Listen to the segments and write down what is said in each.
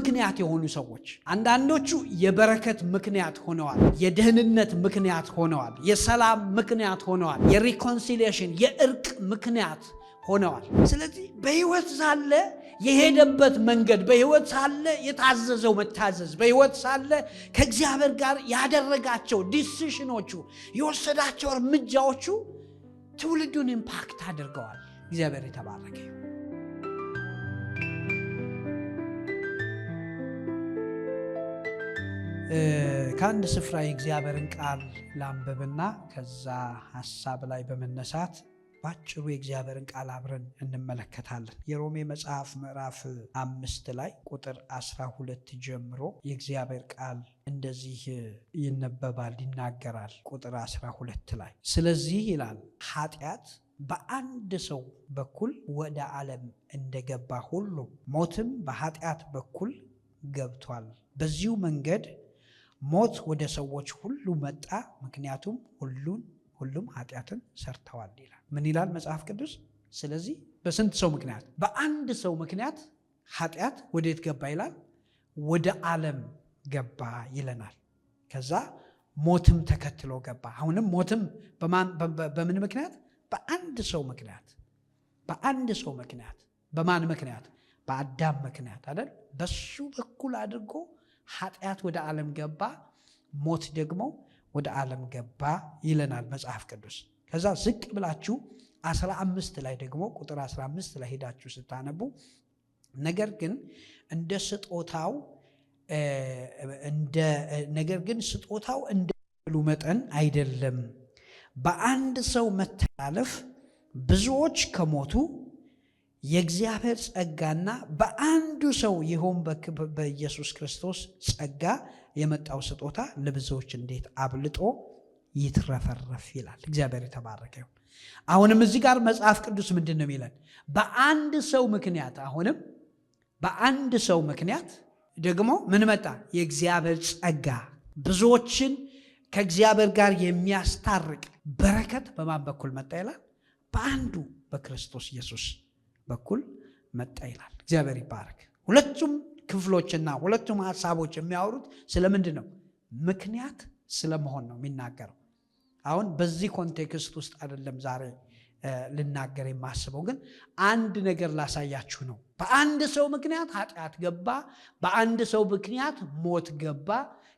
ምክንያት የሆኑ ሰዎች አንዳንዶቹ የበረከት ምክንያት ሆነዋል፣ የደህንነት ምክንያት ሆነዋል፣ የሰላም ምክንያት ሆነዋል፣ የሪኮንሲሊየሽን የእርቅ ምክንያት ሆነዋል። ስለዚህ በህይወት ሳለ የሄደበት መንገድ፣ በህይወት ሳለ የታዘዘው መታዘዝ፣ በህይወት ሳለ ከእግዚአብሔር ጋር ያደረጋቸው ዲሲሽኖቹ፣ የወሰዳቸው እርምጃዎቹ ትውልዱን ኢምፓክት አድርገዋል። እግዚአብሔር የተባረከ ይሁን። ከአንድ ስፍራ የእግዚአብሔርን ቃል ላንብብና ከዛ ሐሳብ ላይ በመነሳት ባጭሩ የእግዚአብሔርን ቃል አብረን እንመለከታለን። የሮሜ መጽሐፍ ምዕራፍ 5 ላይ ቁጥር 12 ጀምሮ የእግዚአብሔር ቃል እንደዚህ ይነበባል፣ ይናገራል። ቁጥር 12 ላይ ስለዚህ ይላል ኃጢአት በአንድ ሰው በኩል ወደ ዓለም እንደገባ ሁሉ ሞትም በኃጢአት በኩል ገብቷል። በዚሁ መንገድ ሞት ወደ ሰዎች ሁሉ መጣ፣ ምክንያቱም ሁሉም ኃጢአትን ሰርተዋል ይላል። ምን ይላል መጽሐፍ ቅዱስ? ስለዚህ በስንት ሰው ምክንያት? በአንድ ሰው ምክንያት ኃጢአት ወዴት ገባ ይላል? ወደ ዓለም ገባ ይለናል። ከዛ ሞትም ተከትሎ ገባ። አሁንም ሞትም በምን ምክንያት? በአንድ ሰው ምክንያት። በአንድ ሰው ምክንያት። በማን ምክንያት? በአዳም ምክንያት አይደል? በሱ በኩል አድርጎ ኃጢአት ወደ ዓለም ገባ፣ ሞት ደግሞ ወደ ዓለም ገባ ይለናል መጽሐፍ ቅዱስ። ከዛ ዝቅ ብላችሁ 15 ላይ ደግሞ ቁጥር 15 ላይ ሄዳችሁ ስታነቡ ነገር ግን ስጦታው እንደ ሁሉ መጠን አይደለም። በአንድ ሰው መተላለፍ ብዙዎች ከሞቱ የእግዚአብሔር ጸጋና በአንዱ ሰው ይሆን በኢየሱስ ክርስቶስ ጸጋ የመጣው ስጦታ ለብዙዎች እንዴት አብልጦ ይትረፈረፍ ይላል። እግዚአብሔር የተባረከ ይሁን። አሁንም እዚህ ጋር መጽሐፍ ቅዱስ ምንድን ነው የሚለን? በአንድ ሰው ምክንያት፣ አሁንም በአንድ ሰው ምክንያት ደግሞ ምን መጣ? የእግዚአብሔር ጸጋ፣ ብዙዎችን ከእግዚአብሔር ጋር የሚያስታርቅ በረከት በማን በኩል መጣ ይላል? በአንዱ በክርስቶስ ኢየሱስ በኩል መጣ ይላል። እግዚአብሔር ይባረክ። ሁለቱም ክፍሎችና ሁለቱም ሐሳቦች የሚያወሩት ስለምንድን ነው? ምክንያት ስለመሆን ነው የሚናገረው። አሁን በዚህ ኮንቴክስት ውስጥ አይደለም ዛሬ ልናገር የማስበው፣ ግን አንድ ነገር ላሳያችሁ ነው። በአንድ ሰው ምክንያት ኃጢአት ገባ፣ በአንድ ሰው ምክንያት ሞት ገባ።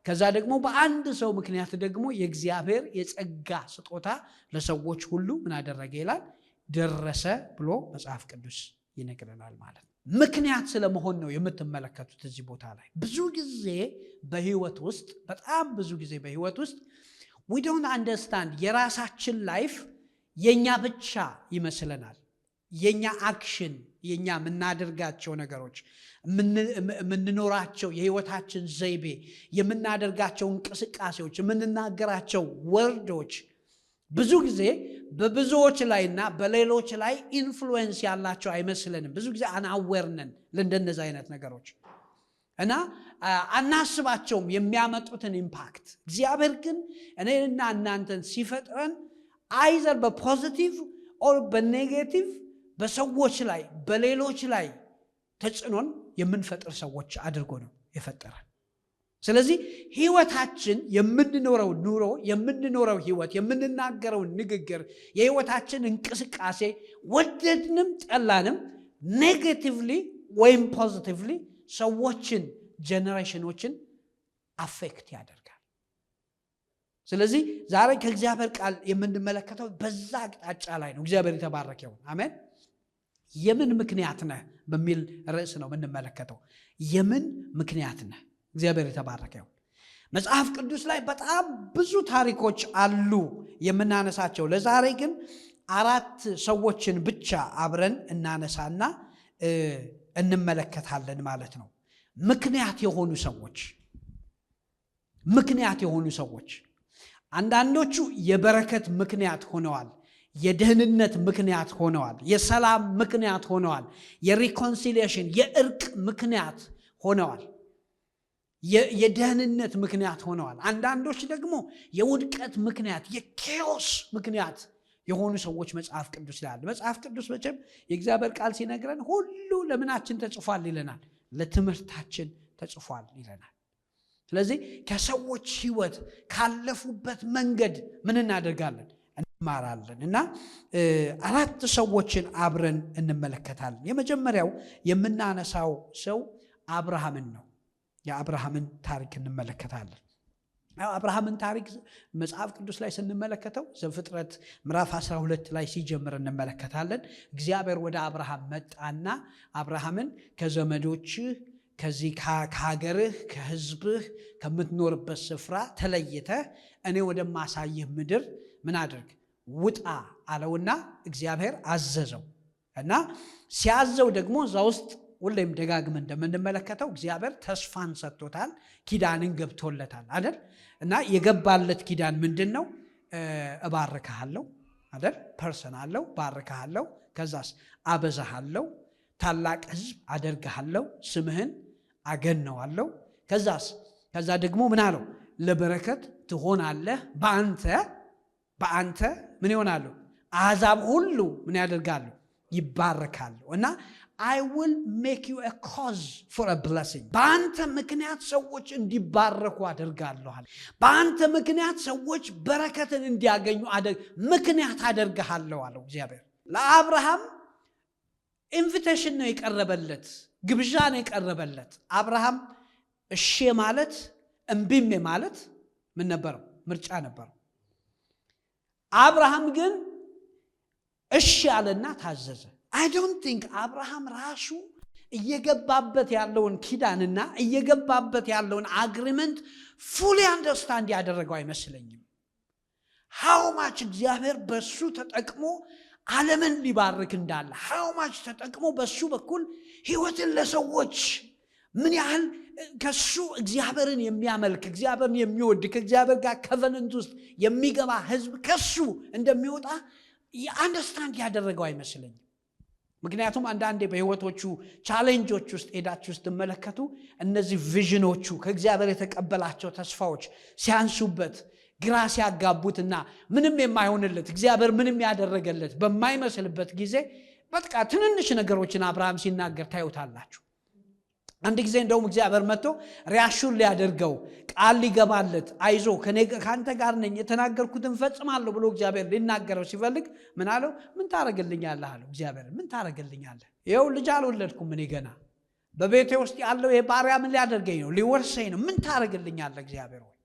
ከዛ ደግሞ በአንድ ሰው ምክንያት ደግሞ የእግዚአብሔር የጸጋ ስጦታ ለሰዎች ሁሉ ምን አደረገ ይላል? ደረሰ ብሎ መጽሐፍ ቅዱስ ይነግረናል ማለት ነው። ምክንያት ስለመሆን ነው የምትመለከቱት እዚህ ቦታ ላይ። ብዙ ጊዜ በህይወት ውስጥ በጣም ብዙ ጊዜ በህይወት ውስጥ we don't understand የራሳችን ላይፍ የኛ ብቻ ይመስለናል። የኛ አክሽን፣ የኛ የምናደርጋቸው ነገሮች፣ የምንኖራቸው የህይወታችን ዘይቤ፣ የምናደርጋቸው እንቅስቃሴዎች፣ የምንናገራቸው ወርዶች ብዙ ጊዜ በብዙዎች ላይና በሌሎች ላይ ኢንፍሉዌንስ ያላቸው አይመስለንም። ብዙ ጊዜ አናወርነን ለእንደነዚህ አይነት ነገሮች እና አናስባቸውም የሚያመጡትን ኢምፓክት። እግዚአብሔር ግን እኔና እናንተን ሲፈጥረን አይዘር በፖዚቲቭ ኦር በኔጌቲቭ በሰዎች ላይ በሌሎች ላይ ተጽዕኖን የምንፈጥር ሰዎች አድርጎ ነው የፈጠረን። ስለዚህ ህይወታችን፣ የምንኖረው ኑሮ፣ የምንኖረው ህይወት፣ የምንናገረው ንግግር፣ የህይወታችን እንቅስቃሴ ወደድንም ጠላንም ኔጌቲቭሊ ወይም ፖዚቲቭሊ ሰዎችን፣ ጄኔሬሽኖችን አፌክት ያደርጋል። ስለዚህ ዛሬ ከእግዚአብሔር ቃል የምንመለከተው በዛ አቅጣጫ ላይ ነው። እግዚአብሔር የተባረከ ይሁን። አሜን። የምን ምክንያት ነህ በሚል ርዕስ ነው የምንመለከተው። የምን ምክንያት ነህ? እግዚአብሔር የተባረከ ይሁን። መጽሐፍ ቅዱስ ላይ በጣም ብዙ ታሪኮች አሉ የምናነሳቸው። ለዛሬ ግን 4 ሰዎችን ብቻ አብረን እናነሳና እንመለከታለን ማለት ነው። ምክንያት የሆኑ ሰዎች አንዳንዶቹ የበረከት ምክንያት ሆነዋል፣ የደህንነት ምክንያት ሆነዋል፣ የሰላም ምክንያት ሆነዋል፣ የሪኮንሲሊየሽን የእርቅ ምክንያት ሆነዋል፣ የደህንነት ምክንያት ሆነዋል። አንዳንዶች ደግሞ የውድቀት ምክንያት፣ የኬዎስ ምክንያት የሆኑ ሰዎች መጽሐፍ ቅዱስ ላይ አለ። መጽሐፍ ቅዱስ መቼም የእግዚአብሔር ቃል ሲነግረን ሁሉ ለምናችን ተጽፏል ይለናል? ለትምህርታችን ተጽፏል ይለናል። ስለዚህ ከሰዎች ሕይወት ካለፉበት መንገድ ምን እናደርጋለን? እንማራለን። እና 4 ሰዎችን አብረን እንመለከታለን። የመጀመሪያው የምናነሳው ሰው አብርሃምን ነው። የአብርሃምን ታሪክ እንመለከታለን። አብርሃምን ታሪክ መጽሐፍ ቅዱስ ላይ ስንመለከተው ዘፍጥረት ምዕራፍ 12 ላይ ሲጀምር እንመለከታለን። እግዚአብሔር ወደ አብርሃም መጣና አብርሃምን ከዘመዶችህ ከዚህ ከሀገርህ ከሕዝብህ ከምትኖርበት ስፍራ ተለይተህ እኔ ወደማሳይህ ምድር ምን አድርግ ውጣ አለውና እግዚአብሔር አዘዘው። እና ሲያዘው ደግሞ እዛ ውስጥ ሁሌም ደጋግመን እንደምንመለከተው እግዚአብሔር ተስፋን ሰጥቶታል፣ ኪዳንን ገብቶለታል አይደል? እና የገባለት ኪዳን ምንድነው? እባርክሃለሁ አይደል? ፐርሰናለው ባርክሃለሁ፣ ከዛስ አበዛሃለሁ፣ ታላቅ ሕዝብ አደርግሃለሁ፣ ስምህን አገነዋለሁ፣ ከዛ ደግሞ ምን አለው? ለበረከት ትሆናለህ፣ በአንተ ምን ይሆናሉ? አሕዛብ ሁሉ ምን ያደርጋሉ? ይባረካሉ። እና I will make you a cause for a blessing. በአንተ ምክንያት ሰዎች እንዲባረኩ አደርጋለሁ። በአንተ ምክንያት ሰዎች በረከትን እንዲያገኙ ምክንያት አደርግሃለሁ አለው እግዚአብሔር። ለአብርሃም ኢንቪቴሽን ነው የቀረበለት፣ ግብዣ ነው የቀረበለት። አብርሃም እሺ ማለት እምቢም ማለት ምን ነበረው? ምርጫ ነበረው። አብርሃም ግን እሺ አለና ታዘዘ። I don't think አብርሃም ራሱ እየገባበት ያለውን ኪዳንና እየገባበት ያለውን አግሪመንት fully understand ያደረገው አይመስለኝም። how much እግዚአብሔር በሱ ተጠቅሞ ዓለምን ሊባርክ እንዳለ፣ how much ተጠቅሞ በሱ በኩል ሕይወትን ለሰዎች ምን ያህል ከሱ እግዚአብሔርን የሚያመልክ እግዚአብሔርን የሚወድ ከእግዚአብሔር ጋር ኮቨነንት ውስጥ የሚገባ ሕዝብ ከሱ እንደሚወጣ አንደርስታንድ ያደረገው አይመስለኝም። ምክንያቱም አንዳንዴ በሕይወቶቹ ቻሌንጆች ውስጥ ሄዳችሁ ስትመለከቱ እነዚህ ቪዥኖቹ ከእግዚአብሔር የተቀበላቸው ተስፋዎች ሲያንሱበት፣ ግራ ሲያጋቡትና ምንም የማይሆንለት እግዚአብሔር ምንም ያደረገለት በማይመስልበት ጊዜ በቃ ትንንሽ ነገሮችን አብርሃም ሲናገር ታዩታላችሁ። አንድ ጊዜ እንደውም እግዚአብሔር መጥቶ ሪያሹር ሊያደርገው ቃል ሊገባለት አይዞ ከአንተ ጋር ነኝ የተናገርኩትን ፈጽማለሁ ብሎ እግዚአብሔር ሊናገረው ሲፈልግ ምን አለው? ምን ታረግልኛለህ አለው። እግዚአብሔር ምን ታረግልኛለህ? ይኸው ልጅ አልወለድኩም እኔ ገና፣ በቤቴ ውስጥ ያለው ይሄ ባሪያ ምን ሊያደርገኝ ነው? ሊወርሰኝ ነው። ምን ታረግልኛለህ እግዚአብሔር ሆይ?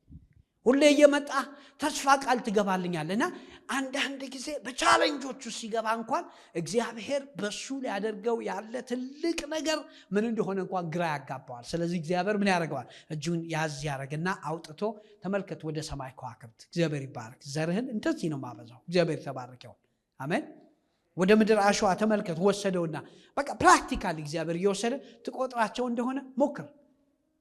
ሁሌ እየመጣ ተስፋ ቃል ትገባልኛለና አንዳንድ ጊዜ በቻሌንጆቹ ሲገባ እንኳን እግዚአብሔር በሱ ሊያደርገው ያለ ትልቅ ነገር ምን እንደሆነ እንኳን ግራ ያጋባዋል። ስለዚህ እግዚአብሔር ምን ያደርገዋል? እጁን ያዝ ያደርግና አውጥቶ ተመልከት ወደ ሰማይ ከዋክብት፣ እግዚአብሔር ይባረክ፣ ዘርህን እንደዚህ ነው ማበዛው፣ እግዚአብሔር ተባረክ ይሁን፣ አሜን። ወደ ምድር አሸዋ ተመልከት ወሰደውና በቃ ፕራክቲካሊ እግዚአብሔር እየወሰደ ትቆጥራቸው እንደሆነ ሞክር፣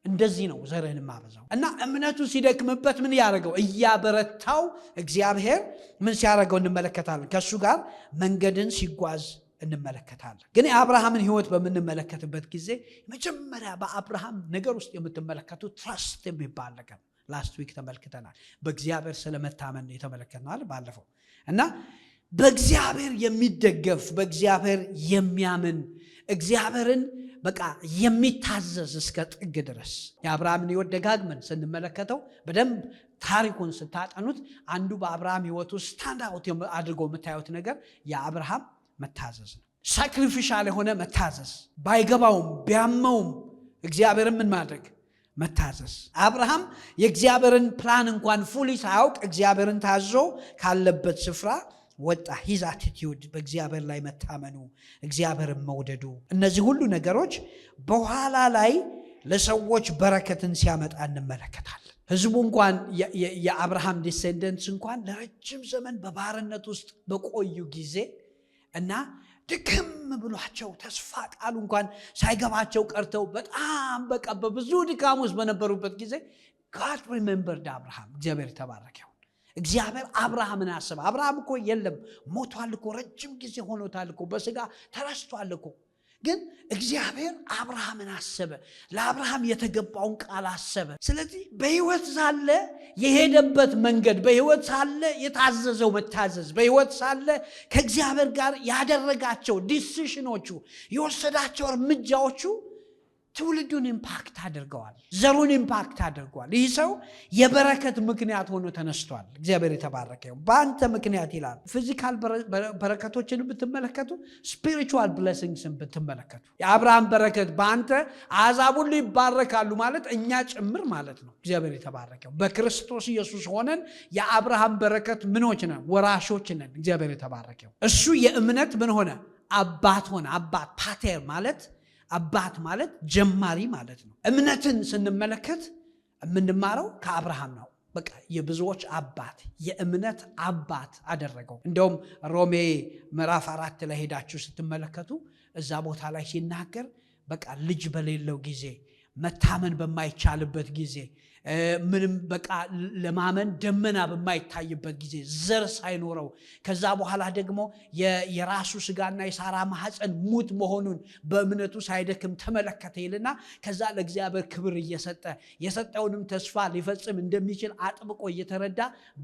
እንደዚህ ነው ዘርህን ማበዛው። እና እምነቱ ሲደክምበት ምን ያደርገው? እያበረታው እግዚአብሔር ምን ሲያደርገው እንመለከታለን። ከሱ ጋር መንገድን ሲጓዝ እንመለከታለን። ግን የአብርሃምን ሕይወት በምንመለከትበት ጊዜ መጀመሪያ በአብርሃም ነገር ውስጥ የምትመለከቱት ትረስት የሚባል ነገር ላስት ዊክ ተመልክተናል። በእግዚአብሔር ስለመታመን የተመለከትነዋል ባለፈው። እና በእግዚአብሔር የሚደገፍ በእግዚአብሔር የሚያምን እግዚአብሔርን በቃ የሚታዘዝ እስከ ጥግ ድረስ የአብርሃምን ሕይወት ደጋግመን ስንመለከተው በደንብ ታሪኩን ስታጠኑት አንዱ በአብርሃም ሕይወት ውስጥ ስታንድ አውት አድርጎ የምታዩት ነገር የአብርሃም መታዘዝ ነው። ሳክሪፊሻል የሆነ መታዘዝ፣ ባይገባውም ቢያመውም እግዚአብሔርን ምን ማድረግ? መታዘዝ። አብርሃም የእግዚአብሔርን ፕላን እንኳን ፉሊ ሳያውቅ እግዚአብሔርን ታዞ ካለበት ስፍራ ወጣ። ሂዝ አቲቲዩድ በእግዚአብሔር ላይ መታመኑ፣ እግዚአብሔርን መውደዱ፣ እነዚህ ሁሉ ነገሮች በኋላ ላይ ለሰዎች በረከትን ሲያመጣ እንመለከታለን። ህዝቡ እንኳን የአብርሃም ዲሴንደንትስ እንኳን ለረጅም ዘመን በባርነት ውስጥ በቆዩ ጊዜ እና ድክም ብሏቸው ተስፋ ቃሉ እንኳን ሳይገባቸው ቀርተው በጣም በቃ በብዙ ድካም ውስጥ በነበሩበት ጊዜ God remembered አብርሃም። እግዚአብሔር ተባረከው። እግዚአብሔር አብርሃምን አሰበ። አብርሃም እኮ የለም ሞቷል እኮ ረጅም ጊዜ ሆኖታል እኮ በስጋ ተረስቷል እኮ። ግን እግዚአብሔር አብርሃምን አሰበ። ለአብርሃም የተገባውን ቃል አሰበ። ስለዚህ በሕይወት ሳለ የሄደበት መንገድ፣ በሕይወት ሳለ የታዘዘው መታዘዝ፣ በሕይወት ሳለ ከእግዚአብሔር ጋር ያደረጋቸው ዲሲሽኖቹ፣ የወሰዳቸው እርምጃዎቹ ትውልዱን ኢምፓክት አድርገዋል። ዘሩን ኢምፓክት አድርገዋል። ይህ ሰው የበረከት ምክንያት ሆኖ ተነስቷል። እግዚአብሔር የተባረከ ይሁን። በአንተ ምክንያት ይላል። ፊዚካል በረከቶችን ብትመለከቱ፣ ስፒሪቹዋል ብሌሲንግስን ብትመለከቱ፣ የአብርሃም በረከት በአንተ አሕዛብ ሁሉ ይባረካሉ ማለት እኛ ጭምር ማለት ነው። እግዚአብሔር የተባረከ ይሁን። በክርስቶስ ኢየሱስ ሆነን የአብርሃም በረከት ምኖች ነን? ወራሾች ነን። እግዚአብሔር የተባረከ ይሁን። እሱ የእምነት ምን ሆነ? አባት ሆነ። አባት ፓቴር ማለት አባት ማለት ጀማሪ ማለት ነው። እምነትን ስንመለከት የምንማረው ከአብርሃም ነው። በቃ የብዙዎች አባት፣ የእምነት አባት አደረገው። እንደውም ሮሜ ምዕራፍ 4 ላይ ሄዳችሁ ስትመለከቱ እዛ ቦታ ላይ ሲናገር በቃ ልጅ በሌለው ጊዜ፣ መታመን በማይቻልበት ጊዜ፣ ምንም በቃ ለማመን ደመና በማይታይበት ጊዜ፣ ዘር ሳይኖረው፣ ከዛ በኋላ ደግሞ የራሱ ስጋና የሳራ ማህፀን ሙት መሆኑን በእምነቱ ሳይደክም ተመለከተ ይልና ከዛ ለእግዚአብሔር ክብር እየሰጠ የሰጠውንም ተስፋ ሊፈጽም እንደሚችል አጥብቆ እየተረዳ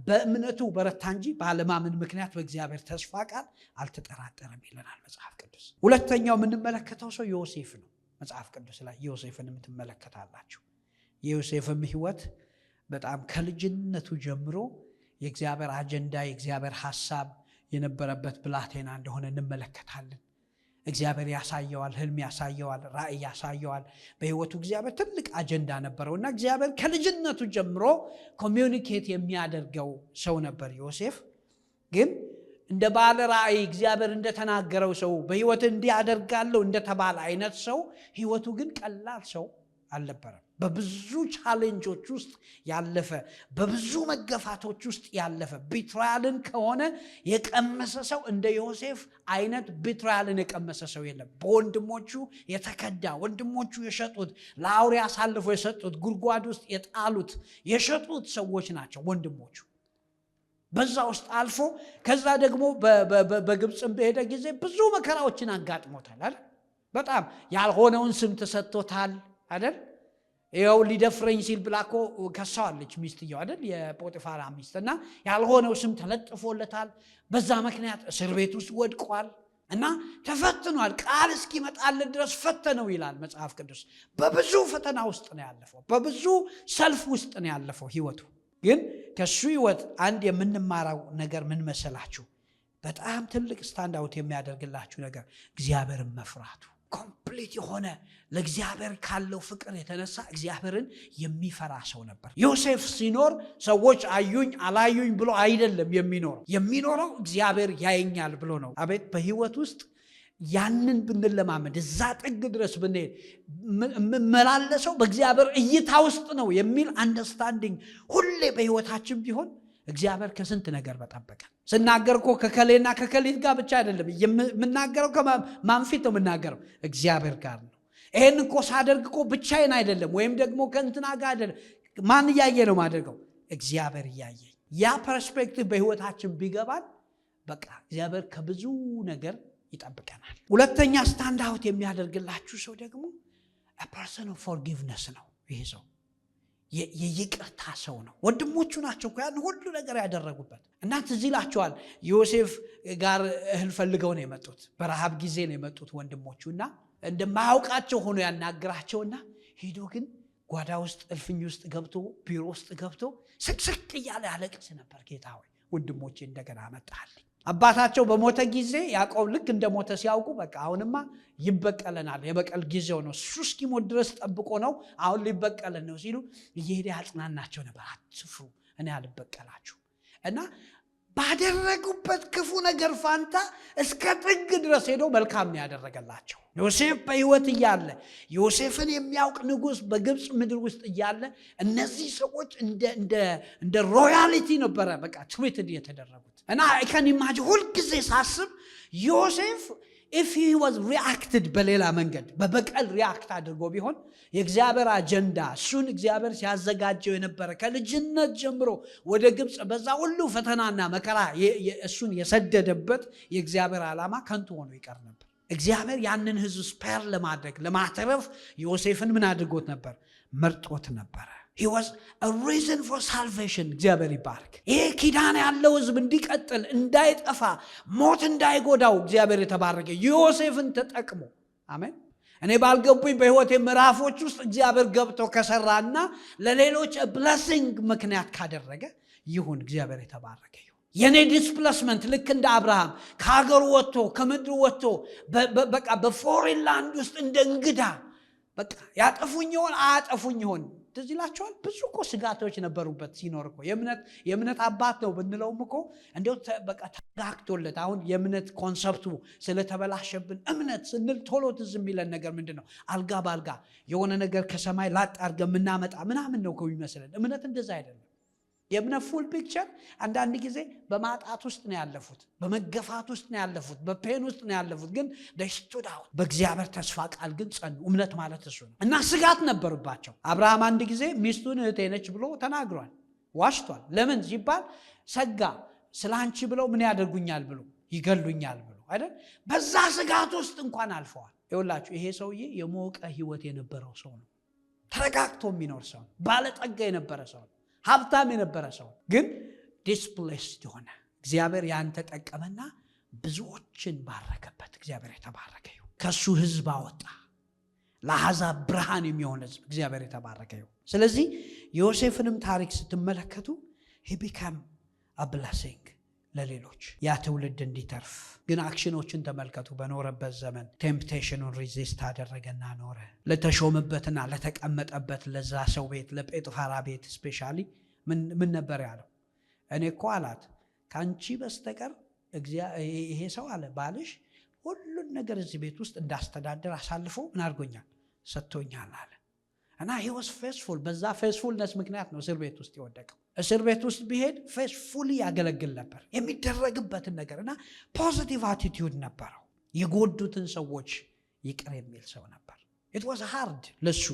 በእምነቱ በረታ እንጂ ባለማመን ምክንያት በእግዚአብሔር ተስፋ ቃል አልተጠራጠረም ይለናል መጽሐፍ ቅዱስ። ሁለተኛው የምንመለከተው ሰው ዮሴፍ ነው። መጽሐፍ ቅዱስ ላይ ዮሴፍን ትመለከታላችሁ። የዮሴፍም ህይወት በጣም ከልጅነቱ ጀምሮ የእግዚአብሔር አጀንዳ፣ የእግዚአብሔር ሐሳብ የነበረበት ብላቴና እንደሆነ እንመለከታለን። እግዚአብሔር ያሳየዋል፣ ህልም ያሳየዋል፣ ራእይ ያሳየዋል። በህይወቱ እግዚአብሔር ትልቅ አጀንዳ ነበረውና እግዚአብሔር ከልጅነቱ ጀምሮ ኮሚዩኒኬት የሚያደርገው ሰው ነበር ዮሴፍ። ግን እንደ ባለ ራእይ እግዚአብሔር እንደተናገረው ሰው በህይወት እንዲያደርጋለው እንደተባለ አይነት ሰው ህይወቱ ግን ቀላል ሰው አልነበረም። በብዙ ቻሌንጆች ውስጥ ያለፈ፣ በብዙ መገፋቶች ውስጥ ያለፈ፣ ቢትራያልን ከሆነ የቀመሰ ሰው እንደ ዮሴፍ አይነት ቢትራያልን የቀመሰ ሰው የለም። በወንድሞቹ የተከዳ፣ ወንድሞቹ የሸጡት፣ ለአውሬ አሳልፎ የሰጡት፣ ጉድጓድ ውስጥ የጣሉት የሸጡት ሰዎች ናቸው ወንድሞቹ። በዛ ውስጥ አልፎ ከዛ ደግሞ በግብፅም በሄደ ጊዜ ብዙ መከራዎችን አጋጥሞታል አይደል? በጣም ያልሆነውን ስም ተሰጥቶታል አይደል? ይኸው ሊደፍረኝ ሲል ብላኮ ከሳዋለች ሚስትየው አይደል? የጶጢፋራ ሚስት። እና ያልሆነው ስም ተለጥፎለታል። በዛ ምክንያት እስር ቤት ውስጥ ወድቋል እና ተፈትኗል። ቃል እስኪመጣለት ድረስ ፈተነው ይላል መጽሐፍ ቅዱስ። በብዙ ፈተና ውስጥ ነው ያለፈው። በብዙ ሰልፍ ውስጥ ነው ያለፈው ህይወቱ። ግን ከሱ ህይወት አንድ የምንማራው ነገር ምን መሰላችሁ? በጣም ትልቅ ስታንድ አውት የሚያደርግላችሁ ነገር እግዚአብሔርን መፍራቱ። ኮምፕሊት የሆነ ለእግዚአብሔር ካለው ፍቅር የተነሳ እግዚአብሔርን የሚፈራ ሰው ነበር። ዮሴፍ ሲኖር ሰዎች አዩኝ አላዩኝ ብሎ አይደለም የሚኖረው እግዚአብሔር ያየኛል ብሎ ነው። አቤት በህይወት ውስጥ ያንን ብንለማመድ፣ እዛ ጥግ ድረስ ብንሄድ፣ መላለሰው በእግዚአብሔር እይታ ውስጥ ነው የሚል አንደርስታንዲንግ ሁሌ በህይወታችን ቢሆን እግዚአብሔር ከስንት ነገር በጠበቀን። ስናገር እኮ ከከሌና ከከሊት ጋር ብቻ አይደለም የምናገረው። ከማን ፊት ነው የምናገረው? እግዚአብሔር ጋር ነው። ይሄን እኮ ሳደርግ እኮ ብቻዬን አይደለም፣ ወይም ደግሞ ከእንትና ጋር አይደለም። ማን እያየ ነው ማደርገው? እግዚአብሔር እያየ። ያ ፐርስፔክቲቭ በህይወታችን ቢገባል በቃ እግዚአብሔር ከብዙ ነገር ይጠብቀናል። ሁለተኛ ስታንድ አውት የሚያደርግላችሁ ሰው ደግሞ ፐርሰን ኦፍ ፎርጊቭነስ ነው። ይሄ ሰው የይቅርታ ሰው ነው። ወንድሞቹ ናቸው እኮ ያን ሁሉ ነገር ያደረጉበት። እና ትዝ ይላቸዋል ዮሴፍ ጋር እህል ፈልገው ነው የመጡት። በረሃብ ጊዜ ነው የመጡት ወንድሞቹ። እና እንደማያውቃቸው ሆኖ ያናግራቸውና ሄዶ ግን ጓዳ ውስጥ እልፍኝ ውስጥ ገብቶ ቢሮ ውስጥ ገብቶ ስቅስቅ እያለ ያለቅስ ነበር። ጌታ ሆይ ወንድሞቼ እንደገና አመጣልኝ። አባታቸው በሞተ ጊዜ ያዕቆብ ልክ እንደሞተ ሲያውቁ በቃ አሁንማ ይበቀለናል፣ የበቀል ጊዜው ነው፣ እሱ እስኪሞት ድረስ ጠብቆ ነው አሁን ሊበቀለን ነው ሲሉ እየሄደ ያጽናናቸው ነበር። አትፍሩ፣ እኔ አልበቀላችሁ። እና ባደረጉበት ክፉ ነገር ፋንታ እስከ ጥግ ድረስ ሄዶ መልካም ነው ያደረገላቸው። ዮሴፍ በህይወት እያለ ዮሴፍን የሚያውቅ ንጉሥ በግብፅ ምድር ውስጥ እያለ እነዚህ ሰዎች እንደ ሮያሊቲ ነበረ በቃ ትሪትድ የተደረጉት። እና ከን ኢማጂን ሁልጊዜ ሳስብ ዮሴፍ if he was reacted በሌላ መንገድ በበቀል ሪአክት አድርጎ ቢሆን የእግዚአብሔር አጀንዳ እሱን እግዚአብሔር ሲያዘጋጀው የነበረ ከልጅነት ጀምሮ ወደ ግብፅ በዛ ሁሉ ፈተናና መከራ እሱን የሰደደበት የእግዚአብሔር ዓላማ ከንቱ ሆኖ ይቀር ነበር። እግዚአብሔር ያንን ህዝብ ስፔር ለማድረግ ለማተረፍ ዮሴፍን ምን አድርጎት ነበር? መርጦት ነበረ። he was a reason for salvation። እግዚአብሔር ይባርክ። ይሄ ኪዳን ያለው ህዝብ እንዲቀጥል እንዳይጠፋ ሞት እንዳይጎዳው እግዚአብሔር የተባረከ ዮሴፍን ተጠቅሞ አሜን። እኔ ባልገቡኝ በህይወቴ ምዕራፎች ውስጥ እግዚአብሔር ገብቶ ከሰራና ለሌሎች ብለሲንግ ምክንያት ካደረገ ይሁን፣ እግዚአብሔር የተባረከ ይሁን። የኔ ዲስፕሌስመንት ልክ እንደ አብርሃም ከሀገሩ ወጥቶ ከምድሩ ወጥቶ በቃ በፎሬን ላንድ ውስጥ እንደ እንግዳ በቃ ያጠፉኝ ይሆን አያጠፉኝ ይሆን ትዝ ይላችኋል። ብዙ እኮ ስጋቶች ነበሩበት ሲኖር እኮ የእምነት አባት ነው ብንለውም እኮ እንደው በቃ ተጋግቶለት። አሁን የእምነት ኮንሰፕቱ ስለተበላሸብን እምነት ስንል ቶሎ ትዝ የሚለን ነገር ምንድን ነው? አልጋ ባልጋ የሆነ ነገር ከሰማይ ላጥ አድርገን የምናመጣ ምናምን ነው እኮ የሚመስለን። እምነት እንደዛ አይደለም። የእምነት ፉል ፒክቸር አንዳንድ ጊዜ በማጣት ውስጥ ነው ያለፉት፣ በመገፋት ውስጥ ነው ያለፉት፣ በፔን ውስጥ ነው ያለፉት። ግን ስቱድ አውት በእግዚአብሔር ተስፋ ቃል ግን ጸኑ። እምነት ማለት እሱ ነው። እና ስጋት ነበርባቸው። አብርሃም አንድ ጊዜ ሚስቱን እህቴ ነች ብሎ ተናግሯል፣ ዋሽቷል። ለምን ሲባል ሰጋ። ስለ አንቺ ብለው ምን ያደርጉኛል ብሎ ይገሉኛል ብሎ አይደል? በዛ ስጋት ውስጥ እንኳን አልፈዋል። ይኸውላችሁ ይሄ ሰውዬ የሞቀ ህይወት የነበረው ሰው ነው። ተረጋግቶ የሚኖር ሰው ነው። ባለጠጋ የነበረ ሰው ነው። ሀብታም የነበረ ሰው ግን ዲስፕሌስድ ሆነ። እግዚአብሔር ያን ተጠቀመና ብዙዎችን ባረከበት። እግዚአብሔር የተባረከ ይሁን። ከሱ ህዝብ አወጣ፣ ለአሕዛብ ብርሃን የሚሆን ህዝብ። እግዚአብሔር የተባረከ ይሁን። ስለዚህ ዮሴፍንም ታሪክ ስትመለከቱ he became a blessing ለሌሎች፣ ያ ትውልድ እንዲተርፍ። ግን አክሽኖችን ተመልከቱ። በኖረበት ዘመን ቴምፕቴሽኑን ሪዚስት አደረገና ኖረ። ለተሾመበትና ለተቀመጠበት ለዛ ሰው ቤት ለጴጥፋራ ቤት ስፔሻሊ ምን ነበር ያለው? እኔ እኮ አላት ከአንቺ በስተቀር ይሄ ሰው አለ ባልሽ ሁሉን ነገር እዚህ ቤት ውስጥ እንዳስተዳደር አሳልፎ ምን አድርጎኛል? ሰጥቶኛል አለ። እና he was faithful። በዛ ፌስፉልነስ ምክንያት ነው እስር ቤት ውስጥ የወደቀው። እስር ቤት ውስጥ ቢሄድ ፌስፉሊ ያገለግል ነበር የሚደረግበትን ነገር እና ፖዚቲቭ አቲቲዩድ ነበረው። የጎዱትን ሰዎች ይቅር የሚል ሰው ነበር። it was hard ለሱ።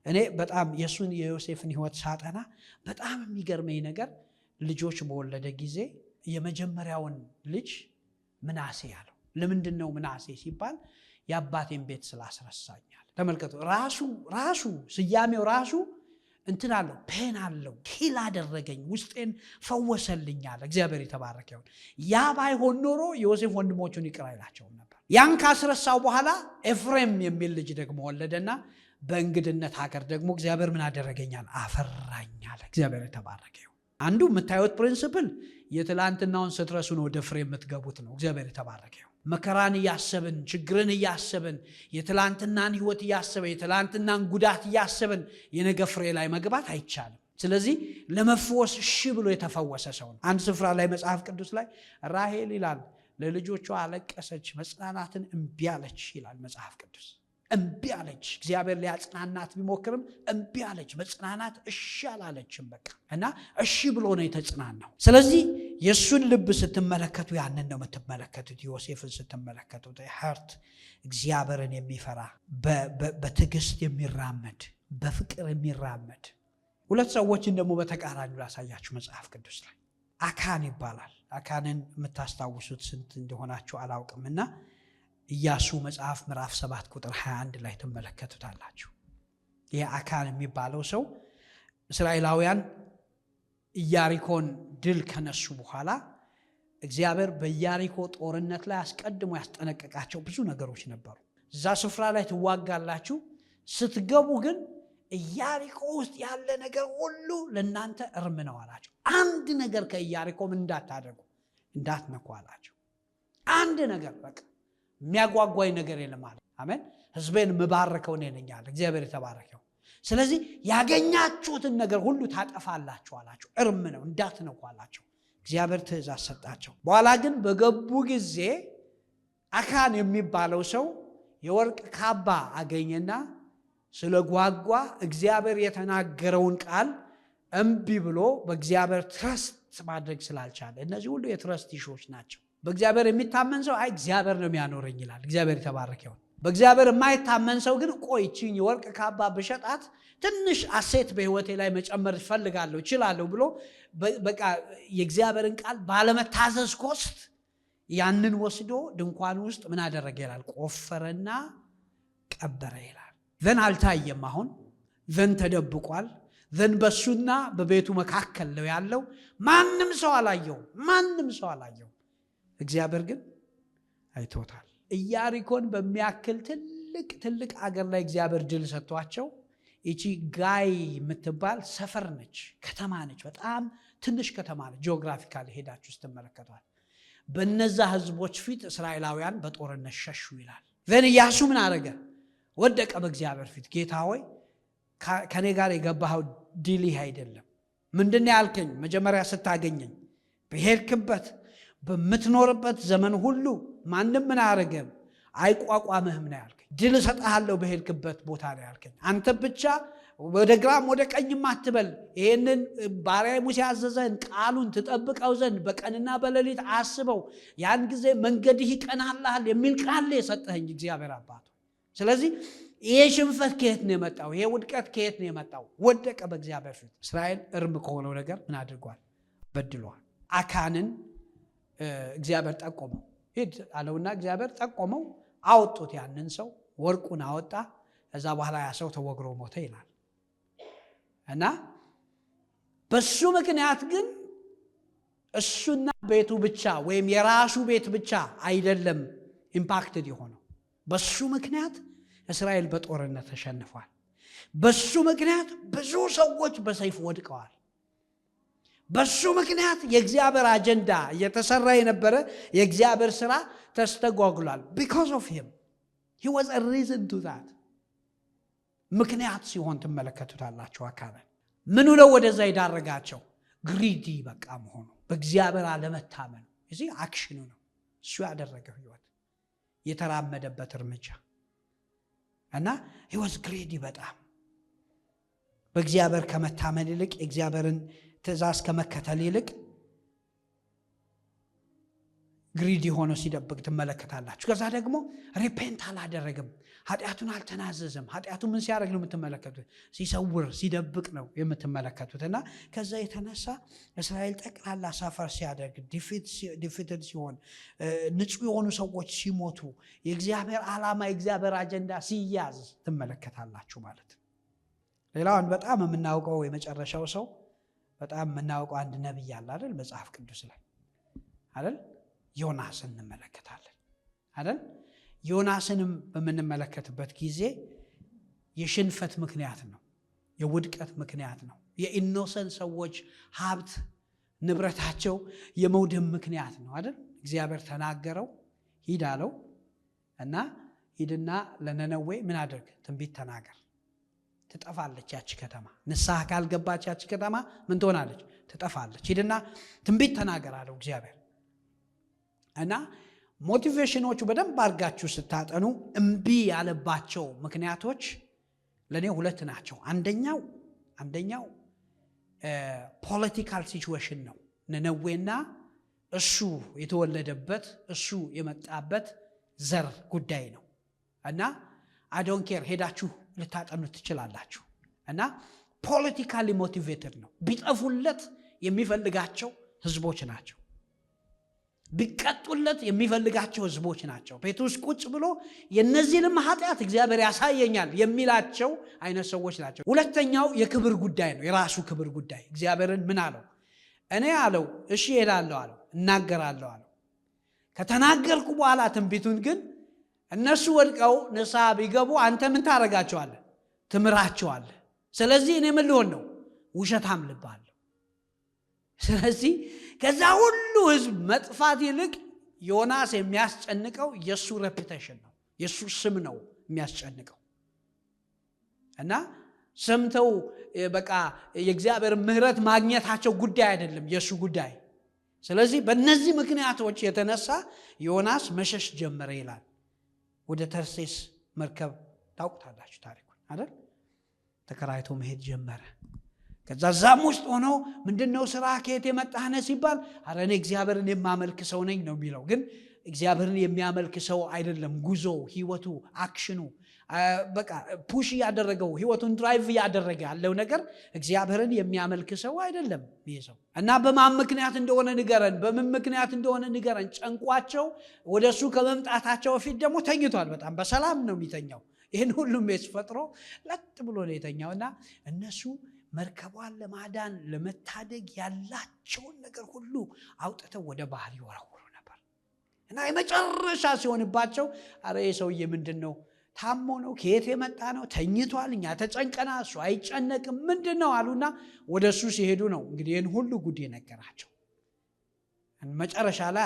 እኔ በጣም የሱን የዮሴፍን ህይወት ሳጠና በጣም የሚገርመኝ ነገር ልጆች በወለደ ጊዜ የመጀመሪያውን ልጅ ምናሴ ያለው ለምንድን ነው? ምናሴ ሲባል የአባቴን ቤት ስላስረሳኛል። ተመልከቱ፣ ራሱ ስያሜው ራሱ እንትን አለው፣ ፔን አለው። ሂል አደረገኝ፣ ውስጤን ፈወሰልኛል። እግዚአብሔር የተባረከ ይሁን። ያ ባይሆን ኖሮ ዮሴፍ ወንድሞቹን ይቅር አይላቸውም ነበር። ያን ካስረሳው በኋላ ኤፍሬም የሚል ልጅ ደግሞ ወለደና በእንግድነት ሀገር ደግሞ እግዚአብሔር ምን አደረገኛል? አፈራኛል። እግዚአብሔር የተባረከ ይሁን። አንዱ የምታዩት ፕሪንሲፕል የትላንትናውን ስትረሱ ነው ወደ ፍሬ የምትገቡት ነው። እግዚአብሔር የተባረከ ይሁን። መከራን እያሰብን ችግርን እያሰብን የትላንትናን ህይወት እያሰብን የትላንትናን ጉዳት እያሰብን የነገ ፍሬ ላይ መግባት አይቻልም። ስለዚህ ለመፈወስ እሺ ብሎ የተፈወሰ ሰው ነው። አንድ ስፍራ ላይ መጽሐፍ ቅዱስ ላይ ራሔል ይላል ለልጆቿ አለቀሰች፣ መጽናናትን እምቢ አለች ይላል መጽሐፍ ቅዱስ። እምቢ አለች። እግዚአብሔር ሊያጽናናት ቢሞክርም እምቢ አለች። መጽናናት እሺ አላለችም። በቃ እና እሺ ብሎ ነው የተጽናናው። ስለዚህ የሱን ልብ ስትመለከቱ ያንን ነው የምትመለከቱት። ዮሴፍን ስትመለከቱት ሀርት እግዚአብሔርን የሚፈራ በትዕግስት የሚራመድ በፍቅር የሚራመድ። ሁለት ሰዎችን ደግሞ በተቃራኒ ላሳያችሁ መጽሐፍ ቅዱስ ላይ። አካን ይባላል። አካንን የምታስታውሱት ስንት እንደሆናችሁ አላውቅምና ኢያሱ መጽሐፍ ምዕራፍ 7 ቁጥር 21 ላይ ትመለከቱታላችሁ። ይህ አካን የሚባለው ሰው እስራኤላውያን ኢያሪኮን ድል ከነሱ በኋላ እግዚአብሔር በኢያሪኮ ጦርነት ላይ አስቀድሞ ያስጠነቀቃቸው ብዙ ነገሮች ነበሩ። እዛ ስፍራ ላይ ትዋጋላችሁ፣ ስትገቡ ግን ኢያሪኮ ውስጥ ያለ ነገር ሁሉ ለእናንተ እርም ነው አላቸው። አንድ ነገር ከኢያሪኮ እንዳታደርጉ እንዳትነኩ አላቸው። አንድ ነገር በቃ የሚያጓጓኝ ነገር የለም አለ። አሜን። ህዝቤን ምባርከው እኔ ነኝ አለ እግዚአብሔር የተባረከው። ስለዚህ ያገኛችሁትን ነገር ሁሉ ታጠፋላችሁ አላቸው። እርም ነው እንዳትነኩ አላቸው። እግዚአብሔር ትእዛዝ ሰጣቸው። በኋላ ግን በገቡ ጊዜ አካን የሚባለው ሰው የወርቅ ካባ አገኘና ስለ ጓጓ እግዚአብሔር የተናገረውን ቃል እምቢ ብሎ በእግዚአብሔር ትረስት ማድረግ ስላልቻለ፣ እነዚህ ሁሉ የትረስት ኢሹዎች ናቸው። በእግዚአብሔር የሚታመን ሰው አይ እግዚአብሔር ነው የሚያኖረኝ ይላል። እግዚአብሔር የተባረከ ይሁን። በእግዚአብሔር የማይታመን ሰው ግን ቆይ ይህችን የወርቅ ካባ በሸጣት ትንሽ አሴት በህይወቴ ላይ መጨመር እፈልጋለሁ እችላለሁ ብሎ በቃ የእግዚአብሔርን ቃል ባለመታዘዝ ኮስት ያንን ወስዶ ድንኳን ውስጥ ምን አደረገ ይላል? ቆፈረና ቀበረ ይላል። ዘን አልታየም። አሁን ዘን ተደብቋል። ዘን በሱና በቤቱ መካከል ነው ያለው። ማንም ሰው አላየው። እግዚአብሔር ግን አይቶታል። ኢያሪኮን በሚያክል ትልቅ ትልቅ አገር ላይ እግዚአብሔር ድል ሰጥቷቸው እቺ ጋይ የምትባል ሰፈር ነች፣ ከተማ ነች፣ በጣም ትንሽ ከተማ ነች። ጂኦግራፊካሊ ሄዳችሁ ስትመለከቷት በነዛ ህዝቦች ፊት እስራኤላውያን በጦርነት ሸሹ ይላል። ኢያሱ ምን አረገ? ወደቀ በእግዚአብሔር ፊት። ጌታ ሆይ ከኔ ጋር የገባኸው ዲል ይህ አይደለም። ምንድነው ያልከኝ? መጀመሪያ ስታገኘኝ በሄድክበት በምትኖርበት ዘመን ሁሉ ማንም ምን አረገም አይቋቋምህም ነው ያልከኝ። ድል እሰጥሃለሁ በሄድክበት ቦታ ነው ያልከኝ። አንተ ብቻ ወደ ግራም ወደ ቀኝም አትበል። ይሄንን ባሪያዬ ሙሴ ያዘዘህን ቃሉን ትጠብቀው ዘንድ በቀንና በሌሊት አስበው፣ ያን ጊዜ መንገድህ ይቀናልሃል የሚል ቃል የሰጠኸኝ እግዚአብሔር አባቱ። ስለዚህ ይሄ ሽንፈት ከየት ነው የመጣው? ይሄ ውድቀት ከየት ነው የመጣው? ወደቀ በእግዚአብሔር ፊት። እስራኤል እርም ከሆነው ነገር ምን አድርጓል? በድሏል። አካንን እግዚአብሔር ጠቆመው፣ ሂድ አለውና እግዚአብሔር ጠቆመው። አወጡት፣ ያንን ሰው ወርቁን አወጣ። ከዛ በኋላ ያ ሰው ተወግሮ ሞተ ይላል። እና በሱ ምክንያት ግን እሱና ቤቱ ብቻ ወይም የራሱ ቤት ብቻ አይደለም ኢምፓክትድ የሆነው። በሱ ምክንያት እስራኤል በጦርነት ተሸንፏል። በሱ ምክንያት ብዙ ሰዎች በሰይፍ ወድቀዋል። በሱ ምክንያት የእግዚአብሔር አጀንዳ እየተሰራ የነበረ የእግዚአብሔር ሥራ ተስተጓጉሏል። because of him he was a reason to that። ምክንያት ሲሆን ትመለከቱታላችሁ። አካባቢ ምኑ ነው ወደዛ ይዳረጋቸው? ግሪዲ በቃ መሆኑ፣ በእግዚአብሔር አለመታመኑ። እዚህ አክሽኑ ነው እሱ ያደረገው ህይወት የተራመደበት እርምጃ እና he was greedy በጣም በእግዚአብሔር ከመታመን ይልቅ የእግዚአብሔርን ትእዛዝ ከመከተል ይልቅ ግሪዲ ሆኖ ሲደብቅ ትመለከታላችሁ። ከዛ ደግሞ ሪፔንት አላደረግም፣ ኃጢአቱን አልተናዘዘም። ኃጢአቱ ምን ሲያደርግ ነው የምትመለከቱት? ሲሰውር ሲደብቅ ነው የምትመለከቱት። እና ከዛ የተነሳ እስራኤል ጠቅላላ ሰፈር ሲያደርግ ዲፊትድ ሲሆን፣ ንጹህ የሆኑ ሰዎች ሲሞቱ፣ የእግዚአብሔር ዓላማ የእግዚአብሔር አጀንዳ ሲያዝ ትመለከታላችሁ ማለት ነው። ሌላውን በጣም የምናውቀው የመጨረሻው ሰው በጣም የምናውቀው አንድ ነቢይ አለ አይደል? መጽሐፍ ቅዱስ ላይ አይደል? ዮናስን እንመለከታለን አይደል? ዮናስንም በምንመለከትበት ጊዜ የሽንፈት ምክንያት ነው፣ የውድቀት ምክንያት ነው። የኢኖሰንት ሰዎች ሀብት ንብረታቸው የመውደም ምክንያት ነው አይደል? እግዚአብሔር ተናገረው፣ ሂድ አለው እና ሂድና ለነነዌ ምን አድርግ? ትንቢት ተናገር። ትጠፋለች ያቺ ከተማ። ንስሐ ካልገባች ያቺ ከተማ ምን ትሆናለች? ትጠፋለች። ሂድና ትንቢት ተናገር አለው እግዚአብሔር። እና ሞቲቬሽኖቹ በደንብ አድርጋችሁ ስታጠኑ እምቢ ያለባቸው ምክንያቶች ለእኔ ሁለት ናቸው። አንደኛው ፖለቲካል ሲቹዌሽን ነው። ነነዌና እሱ የተወለደበት እሱ የመጣበት ዘር ጉዳይ ነው። እና አዶን ኬር ሄዳችሁ ልታጠኑት ትችላላችሁ። እና ፖለቲካሊ ሞቲቬትድ ነው። ቢጠፉለት የሚፈልጋቸው ህዝቦች ናቸው። ቢቀጡለት የሚፈልጋቸው ህዝቦች ናቸው። ቤት ውስጥ ቁጭ ብሎ የነዚህንም ኃጢአት እግዚአብሔር ያሳየኛል የሚላቸው አይነት ሰዎች ናቸው። ሁለተኛው የክብር ጉዳይ ነው፣ የራሱ ክብር ጉዳይ። እግዚአብሔርን ምን አለው? እኔ አለው እሺ እሄዳለሁ አለው፣ እናገራለሁ አለው። ከተናገርኩ በኋላ ትንቢቱን ግን እነሱ ወድቀው ንስሐ ቢገቡ አንተ ምን ታረጋቸዋለህ? ትምራቸዋለህ። ስለዚህ እኔ ምን ልሆን ነው? ውሸታም ልባለሁ። ስለዚህ ከዛ ሁሉ ህዝብ መጥፋት ይልቅ ዮናስ የሚያስጨንቀው የሱ ሬፑቴሽን ነው፣ የሱ ስም ነው የሚያስጨንቀው። እና ሰምተው በቃ የእግዚአብሔር ምሕረት ማግኘታቸው ጉዳይ አይደለም የሱ ጉዳይ። ስለዚህ በእነዚህ ምክንያቶች የተነሳ ዮናስ መሸሽ ጀመረ ይላል። ወደ ተርሴስ መርከብ ታውቁታላችሁ ታሪኩን አይደል? ተከራይቶ መሄድ ጀመረ። ከዛ ዛም ውስጥ ሆኖ ምንድነው ስራ ከየት የመጣህ ነህ ሲባል አረ እኔ እግዚአብሔርን የማመልክ ሰው ነኝ ነው የሚለው። ግን እግዚአብሔርን የሚያመልክ ሰው አይደለም። ጉዞ ህይወቱ አክሽኑ በቃ ፑሽ ያደረገው ህይወቱን ድራይቭ ያደረገ ያለው ነገር እግዚአብሔርን የሚያመልክ ሰው አይደለም ይሄ ሰው። እና በማን ምክንያት እንደሆነ ንገረን፣ በምን ምክንያት እንደሆነ ንገረን። ጨንቋቸው ወደሱ ከመምጣታቸው በፊት ደግሞ ተኝቷል። በጣም በሰላም ነው የሚተኛው። ይህን ሁሉም ሜስ ፈጥሮ ለጥ ብሎ ነው የተኛውና እነሱ መርከቧን ለማዳን ለመታደግ ያላቸውን ነገር ሁሉ አውጥተው ወደ ባህር ይወረውሩ ነበር። እና የመጨረሻ ሲሆንባቸው አረ ይሄ ሰውዬ ምንድነው ታሞ ነው? ከየት የመጣ ነው? ተኝቷል፣ እኛ ተጨንቀና እሱ አይጨነቅም ምንድነው አሉና ወደሱ ሲሄዱ ነው እንግዲህ ይህን ሁሉ ጉድ ነገራቸው። መጨረሻ ላይ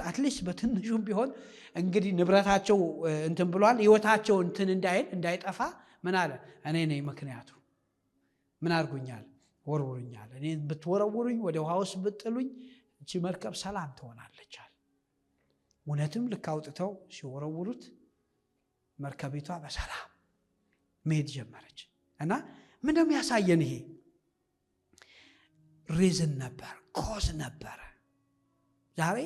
አትሊስት በትንሹም ቢሆን እንግዲህ ንብረታቸው እንትን ብሏል፣ ህይወታቸው እንትን እንዳይጠፋ ምን አለ? እኔ ነኝ ምክንያቱ። ምን አድርጉኛል? ወርውሩኛል። እኔ ብትወረውሩኝ፣ ወደ ውሃ ውስጥ ብትጥሉኝ እቺ መርከብ ሰላም ትሆናለች አለ። እውነትም ልክ አውጥተው ሲወረውሩት መርከቢቷ በሰላም መሄድ ጀመረች። እና ምን እንደሚያሳየን ይሄ ሪዝን ነበር፣ ኮዝ ነበረ። ዛሬ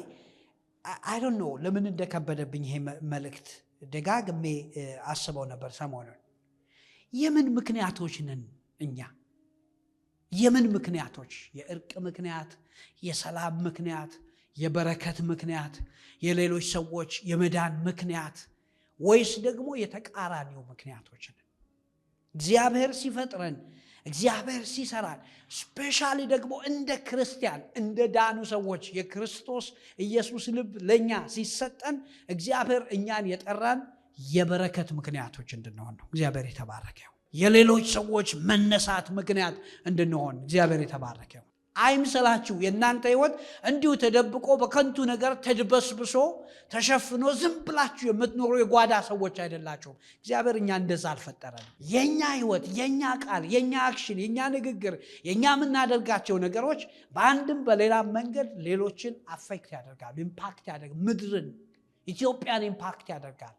አይ ዶንት ኖ ለምን እንደከበደብኝ ይሄ መልእክት ደጋግሜ አስበው ነበር ሰሞኑን። የምን ምክንያቶች ነን እኛ? የምን ምክንያቶች? የእርቅ ምክንያት፣ የሰላም ምክንያት፣ የበረከት ምክንያት፣ የሌሎች ሰዎች የመዳን ምክንያት፣ ወይስ ደግሞ የተቃራኒው ምክንያቶች ነን? እግዚአብሔር ሲፈጥረን፣ እግዚአብሔር ሲሰራን፣ ስፔሻሊ ደግሞ እንደ ክርስቲያን እንደ ዳኑ ሰዎች የክርስቶስ ኢየሱስ ልብ ለኛ ሲሰጠን እግዚአብሔር እኛን የጠራን የበረከት ምክንያቶች እንድንሆን ነው። እግዚአብሔር የተባረከው። የሌሎች ሰዎች መነሳት ምክንያት እንድንሆን እግዚአብሔር የተባረከው። አይምሰላችሁ የእናንተ ህይወት እንዲሁ ተደብቆ በከንቱ ነገር ተድበስብሶ ተሸፍኖ ዝም ብላችሁ የምትኖሩ የጓዳ ሰዎች አይደላችሁም። እግዚአብሔር እኛ እንደዛ አልፈጠረንም። የኛ ህይወት፣ የኛ ቃል፣ የኛ አክሽን፣ የኛ ንግግር፣ የኛ የምናደርጋቸው ነገሮች በአንድም በሌላ መንገድ ሌሎችን አፌክት ያደርጋሉ፣ ኢምፓክት ያደርጋል። ምድርን፣ ኢትዮጵያን ኢምፓክት ያደርጋል፣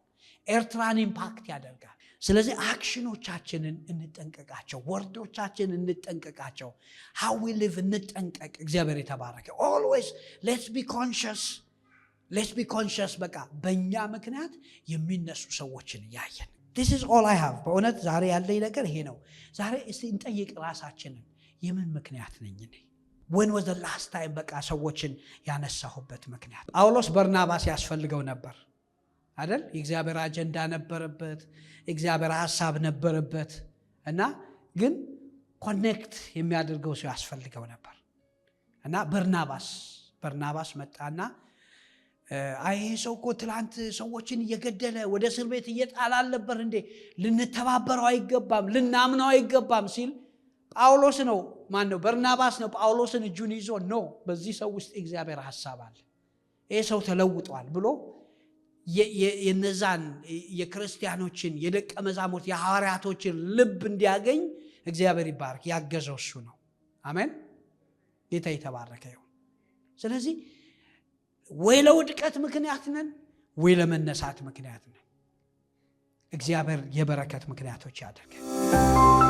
ኤርትራን ኢምፓክት ያደርጋል። ስለዚህ አክሽኖቻችንን እንጠንቀቃቸው፣ ወርዶቻችንን እንጠንቀቃቸው፣ how we live እንጠንቀቅ። እግዚአብሔር የተባረከ። always let's be conscious በቃ በእኛ ምክንያት የሚነሱ ሰዎችን እያየን። this is all I have። በእውነት ዛሬ ያለኝ ነገር ይሄ ነው። ዛሬ እስቲ እንጠይቅ ራሳችንን፣ የምን ምክንያት ነኝ እኔ? when was the last time በቃ ሰዎችን ያነሳሁበት ምክንያት? ጳውሎስ በርናባስ ያስፈልገው ነበር አይደል? የእግዚአብሔር አጀንዳ ነበረበት፣ እግዚአብሔር ሐሳብ ነበረበት እና ግን ኮኔክት የሚያደርገው ሰው ያስፈልገው ነበር እና በርናባስ መጣና አይ ሰው እኮ ትላንት ሰዎችን እየገደለ ወደ እስር ቤት እየጣለ ነበር እንዴ? ልንተባበረው አይገባም፣ ልናምነው አይገባም ሲል ጳውሎስ ነው በርናባስ ነው ጳውሎስን እጁን ይዞ ነው በዚህ ሰው ውስጥ እግዚአብሔር ሐሳብ አለ፣ ይሄ ሰው ተለውጧል ብሎ የነዛን የክርስቲያኖችን የደቀ መዛሙርት የሐዋርያቶችን ልብ እንዲያገኝ እግዚአብሔር ይባርክ ያገዘው እሱ ነው። አሜን። ጌታ የተባረከ ይሁን። ስለዚህ ወይ ለውድቀት ምክንያት ነን ወይ ለመነሳት ምክንያት ነን። እግዚአብሔር የበረከት ምክንያቶች ያደርገን።